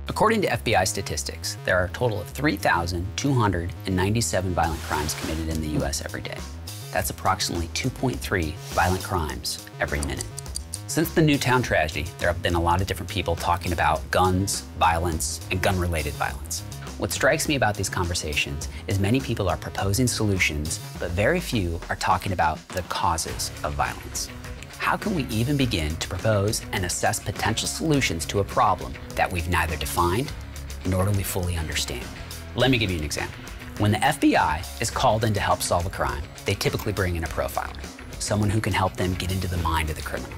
According to FBI statistics, there are a total of 3,297 violent crimes committed in the U.S. every day. That's approximately 2.3 violent crimes every minute. Since the Newtown tragedy, there have been a lot of different people talking about guns, violence, and gun-related violence. What strikes me about these conversations is many people are proposing solutions, but very few are talking about the causes of violence. How can we even begin to propose and assess potential solutions to a problem that we've neither defined nor do we fully understand? Let me give you an example. When the FBI is called in to help solve a crime, they typically bring in a profiler, someone who can help them get into the mind of the criminal.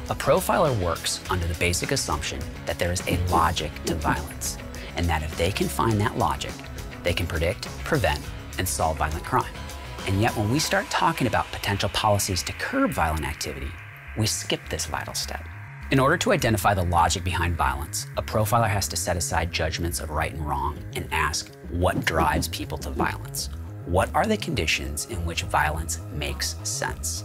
A profiler works under the basic assumption that there is a logic to violence, and that if they can find that logic, they can predict, prevent, and solve violent crime. And yet when we start talking about potential policies to curb violent activity, we skip this vital step. In order to identify the logic behind violence, a profiler has to set aside judgments of right and wrong and ask what drives people to violence. What are the conditions in which violence makes sense?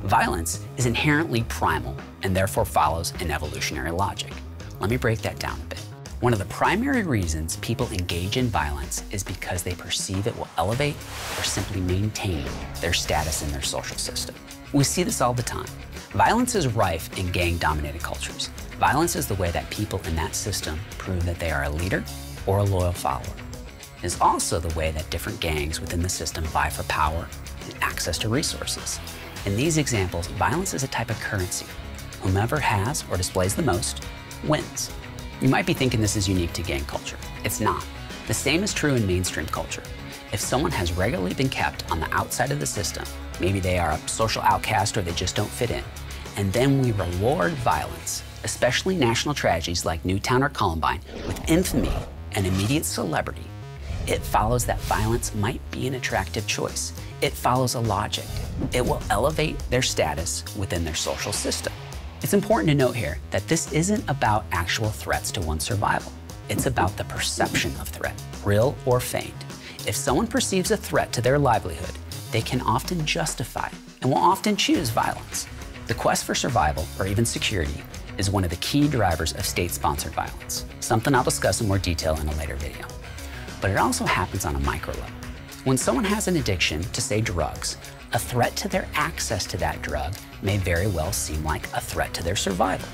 Violence is inherently primal and therefore follows an evolutionary logic. Let me break that down a bit. One of the primary reasons people engage in violence is because they perceive it will elevate or simply maintain their status in their social system. We see this all the time. Violence is rife in gang-dominated cultures. Violence is the way that people in that system prove that they are a leader or a loyal follower. It is also the way that different gangs within the system vie for power and access to resources. In these examples, violence is a type of currency. Whomever has or displays the most wins. You might be thinking this is unique to gang culture. It's not. The same is true in mainstream culture. If someone has regularly been kept on the outside of the system, maybe they are a social outcast or they just don't fit in, and then we reward violence, especially national tragedies like Newtown or Columbine, with infamy and immediate celebrity, it follows that violence might be an attractive choice. It follows a logic. It will elevate their status within their social system. It's important to note here that this isn't about actual threats to one's survival. It's about the perception of threat, real or feigned. If someone perceives a threat to their livelihood, they can often justify and will often choose violence. The quest for survival, or even security, is one of the key drivers of state-sponsored violence, something I'll discuss in more detail in a later video. But it also happens on a micro level. When someone has an addiction to, say, drugs, a threat to their access to that drug may very well seem like a threat to their survival.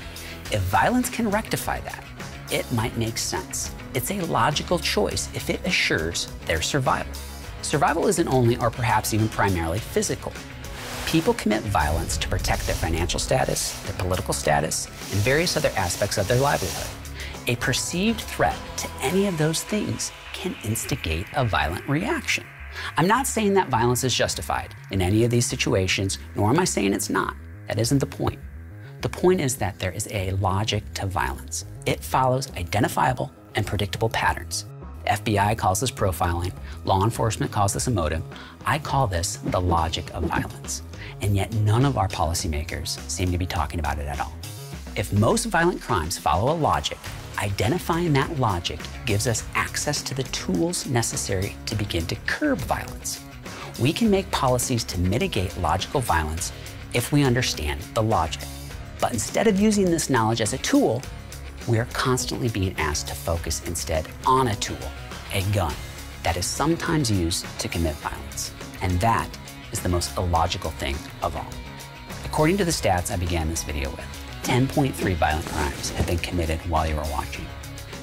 If violence can rectify that, it might make sense. It's a logical choice if it assures their survival. Survival isn't only, or perhaps even primarily, physical. People commit violence to protect their financial status, their political status, and various other aspects of their livelihood. A perceived threat to any of those things can instigate a violent reaction. I'm not saying that violence is justified in any of these situations, nor am I saying it's not. That isn't the point. The point is that there is a logic to violence. It follows identifiable and predictable patterns. The FBI calls this profiling, law enforcement calls this a motive. I call this the logic of violence. And yet none of our policymakers seem to be talking about it at all. If most violent crimes follow a logic, identifying that logic gives us access to the tools necessary to begin to curb violence. We can make policies to mitigate logical violence if we understand the logic. But instead of using this knowledge as a tool, we are constantly being asked to focus instead on a tool, a gun, that is sometimes used to commit violence. And that is the most illogical thing of all. According to the stats I began this video with, 10.3 violent crimes have been committed while you were watching.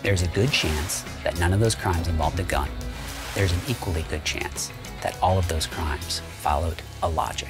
There's a good chance that none of those crimes involved a gun. There's an equally good chance that all of those crimes followed a logic.